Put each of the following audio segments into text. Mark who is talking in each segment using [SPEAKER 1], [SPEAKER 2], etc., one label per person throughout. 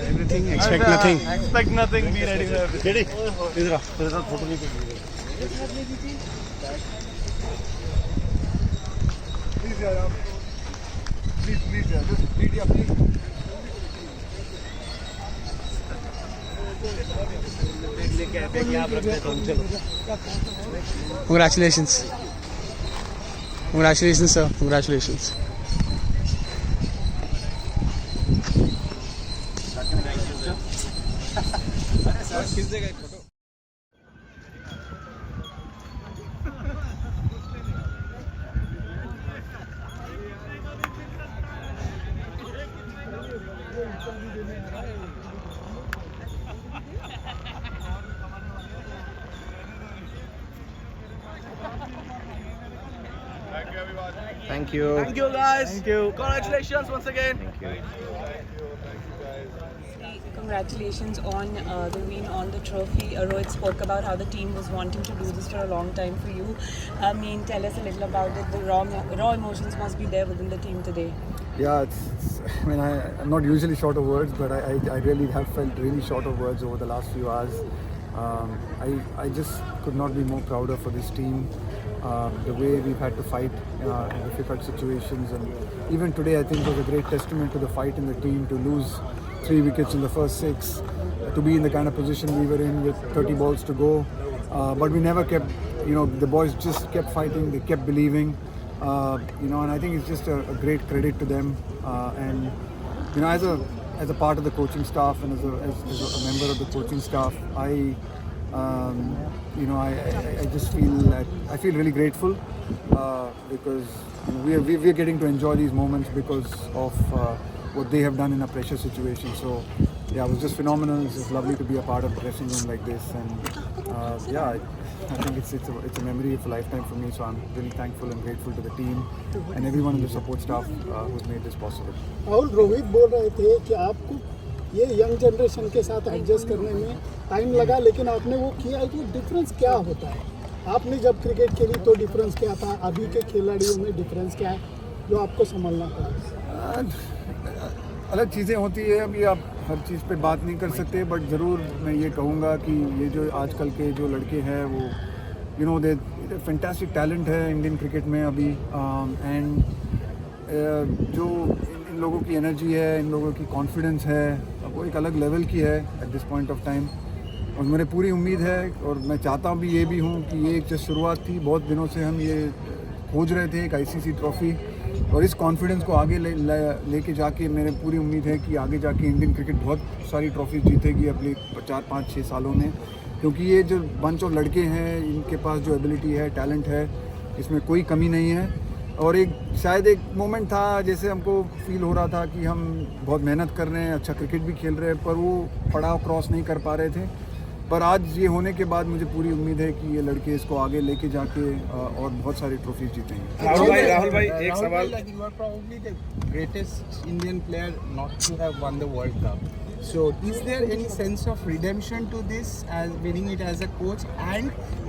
[SPEAKER 1] Everything, expect nothing.
[SPEAKER 2] Expect nothing, be ready for everything.
[SPEAKER 1] Ready? इधर आ, तेरे साथ photo नहीं करेंगे.
[SPEAKER 2] Please, yaar, aap. Please, yaar, just media, please.
[SPEAKER 1] Congratulations. Congratulations, sir. Congratulations.
[SPEAKER 3] Thank you.
[SPEAKER 2] Thank you, guys. Thank you. Congratulations once again.
[SPEAKER 4] Congratulations on the win on the trophy. Rohit spoke about how the team was wanting to do this for a long time for you. I mean, tell us a little about it. The raw emotions must be there within the team today.
[SPEAKER 5] Yeah, I mean, I'm not usually short of words, but I really have felt really short of words over the last few hours. I just could not be more prouder for this team. The way we've had to fight in difficult situations, and even today I think was a great testament to the fight in the team to lose 3 wickets in the first 6, to be in the kind of position we were in with 30 balls to go. But we never kept, the boys just kept fighting, they kept believing, and I think it's just a great credit to them. And as a part of the coaching staff and as a member of the coaching staff, I just feel really grateful because we're getting to enjoy these moments because of what they have done in a pressure situation. So yeah, it was just phenomenal. It's just lovely to be a part of a dressing room like this, and I think it's a memory of a lifetime for me. So I'm really thankful and grateful to the team and everyone in the support staff who's made this possible.
[SPEAKER 6] Rahul, Rohit बोल रहे थे कि आपको ये young generation के साथ adjust करने में टाइम लगा, लेकिन आपने वो किया. तो डिफरेंस क्या होता है? आपने जब क्रिकेट खेली तो डिफरेंस क्या था? अभी के खिलाड़ियों में डिफरेंस क्या है जो आपको संभालना पड़ा?
[SPEAKER 5] अलग चीज़ें होती है. अभी आप हर चीज़ पे बात नहीं कर सकते, बट ज़रूर मैं ये कहूँगा कि ये जो आजकल के जो लड़के हैं वो दे फैंटास्टिक टैलेंट है इंडियन क्रिकेट में अभी. एंड जो इन लोगों की एनर्जी है, इन लोगों की कॉन्फिडेंस है, वो एक अलग लेवल की है at this point of time. और मुझे पूरी उम्मीद है और मैं चाहता भी ये भी हूँ कि ये एक जो शुरुआत थी, बहुत दिनों से हम ये खोज रहे थे एक ICC ट्रॉफ़ी, और इस कॉन्फिडेंस को आगे लेके जाके मेरे पूरी उम्मीद है कि आगे जाके इंडियन क्रिकेट बहुत सारी ट्रॉफी जीतेगी अपने 4, 5, 6 सालों में. क्योंकि ये जो बंच ऑफ लड़के हैं, इनके पास जो एबिलिटी है, टैलेंट है, इसमें कोई कमी नहीं है. और शायद एक मोमेंट था जैसे हमको फील हो रहा था कि हम बहुत मेहनत कर रहे हैं, अच्छा क्रिकेट भी खेल रहे हैं, पर वो पड़ाव क्रॉस नहीं कर पा रहे थे. पर आज ये होने के बाद मुझे पूरी उम्मीद है कि ये लड़के इसको आगे लेके जाके और बहुत सारी ट्रॉफीज जीतेंगे.
[SPEAKER 3] राहुल भाई एक सवाल.
[SPEAKER 7] You are probably the greatest Indian player not to have won the World Cup. So, is there any sense of redemption to this as winning it as a coach? And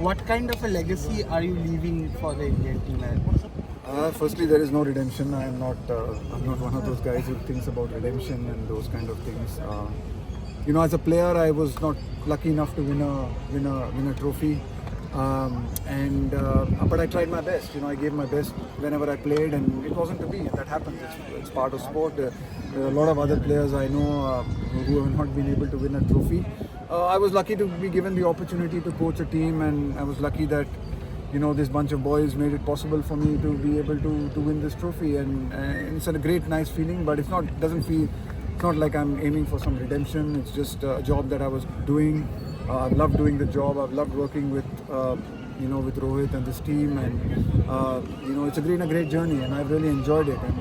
[SPEAKER 7] what kind of a legacy are you leaving for the Indian team?
[SPEAKER 5] Firstly, there is no redemption. I'm not one of those guys who thinks about redemption and those kind of things. As a player, I was not lucky enough to win a trophy, but I tried my best. I gave my best whenever I played, and it wasn't to be. That happens. It's part of sport. There are a lot of other players I know who have not been able to win a trophy. I was lucky to be given the opportunity to coach a team, and I was lucky that this bunch of boys made it possible for me to be able to win this trophy, and it's a great, nice feeling. But it's not like I'm aiming for some redemption. It's just a job that I was doing. I've loved doing the job. I've loved working with with Rohit and this team, and it's been a great journey, and I've really enjoyed it. And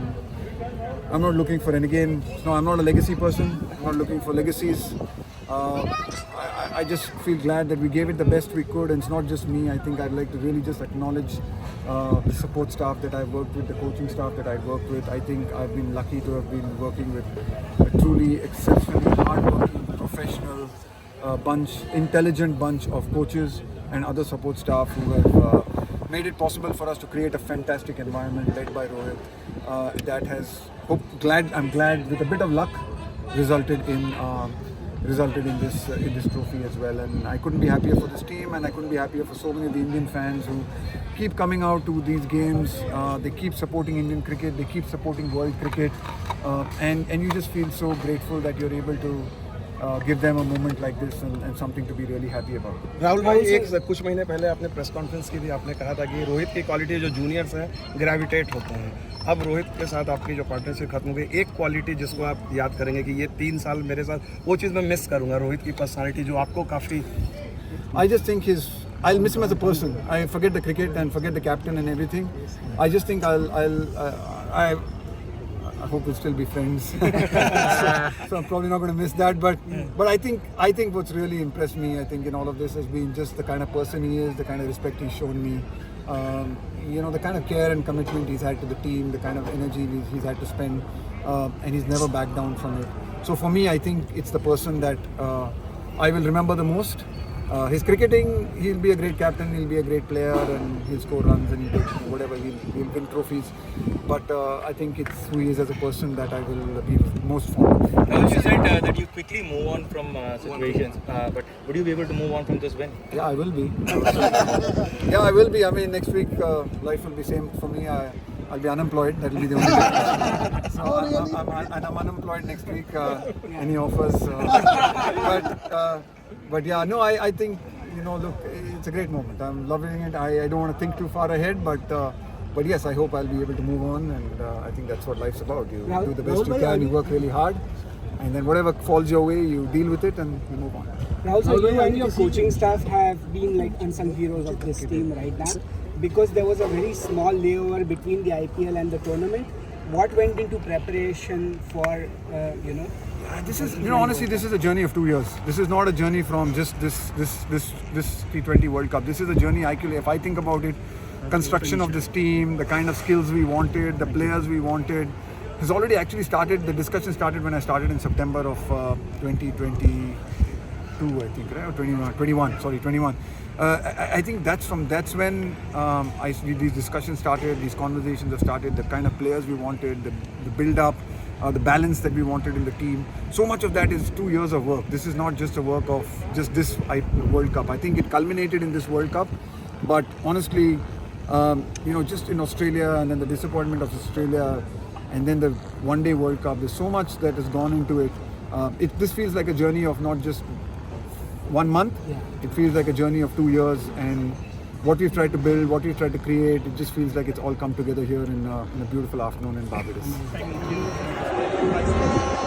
[SPEAKER 5] I'm not looking for I'm not a legacy person. I'm not looking for legacies. I just feel glad that we gave it the best we could, and it's not just me. I think I'd like to really just acknowledge the support staff that I've worked with, the coaching staff that I've worked with. I think I've been lucky to have been working with a truly exceptionally hard-working, professional bunch, intelligent bunch of coaches and other support staff who have made it possible for us to create a fantastic environment led by Rohit. That has, I'm glad, with a bit of luck, resulted in this trophy as well. And I couldn't be happier for this team, and I couldn't be happier for so many of the Indian fans who keep coming out to these games. They keep supporting Indian cricket, they keep supporting world cricket, and you just feel so grateful that you're able to give them a moment like this and something to be really happy about.
[SPEAKER 3] Rahul भाई, एक कुछ महीने पहले आपने press conference की थी, आपने कहा था कि रोहित की क्वालिटी जो जूनियर्स हैं ग्रेविटेट होते हैं. अब रोहित के साथ आपकी जो पार्टनरशिप खत्म हो गई, एक क्वालिटी जिसको आप याद करेंगे कि ये 3 साल मेरे साथ, वो चीज़ मैं मिस करूंगा, रोहित की पर्सनालिटी जो आपको काफ़ी.
[SPEAKER 5] I just think I'll miss him as a person. I forget the cricket and forget the captain and everything. I just think I hope we'll still be friends. so I'm probably not going to miss that. But I think what's really impressed me, I think, in all of this has been just the kind of person he is, the kind of respect he's shown me. The kind of care and commitment he's had to the team, the kind of energy he's had to spend, and he's never backed down from it. So for me, I think it's the person that I will remember the most. His cricketing, he'll be a great captain, he'll be a great player, and he'll score runs and he'll take whatever, he'll win trophies. But I think it's who he is as a person that I will be most fond of.
[SPEAKER 8] Rahul, you said that you quickly move on from situations, but would you be able to move on from this win?
[SPEAKER 5] Yeah, I will be. Yeah, I will be. I mean, next week life will be same for me. I'll be unemployed. That will be the only thing. So I'm unemployed next week. Any offers? But yeah, no, I think, look, it's a great moment. I'm loving it. I don't want to think too far ahead, but yes, I hope I'll be able to move on, and I think that's what life's about. You do the best you can, you work really hard, and then whatever falls your way, you deal with it and you move on.
[SPEAKER 9] Rahul, so you and your coaching staff have been like unsung heroes of this team right now, because there was a very small layover between the IPL and the tournament. What went into preparation for,
[SPEAKER 5] This is, honestly, this is a journey of 2 years. This is not a journey from just this T20 World Cup. This is a journey, if I think about it, construction of this team, the kind of skills we wanted, the players we wanted, has already actually started. The discussion started when I started in September of 2022, I think, right? Or 21. I think that's when these discussions started, these conversations have started, the kind of players we wanted, the build-up, the balance that we wanted in the team. So much of that is 2 years of work. This is not just a work of just this World Cup. I think it culminated in this World Cup, but honestly, just in Australia, and then the disappointment of Australia, and then the one-day World Cup, there's so much that has gone into it. This feels like a journey of not just 1 month. It feels like a journey of 2 years, and what we've tried to build, what we've tried to create, it just feels like it's all come together here in a beautiful afternoon in Barbados.
[SPEAKER 8] Thank you.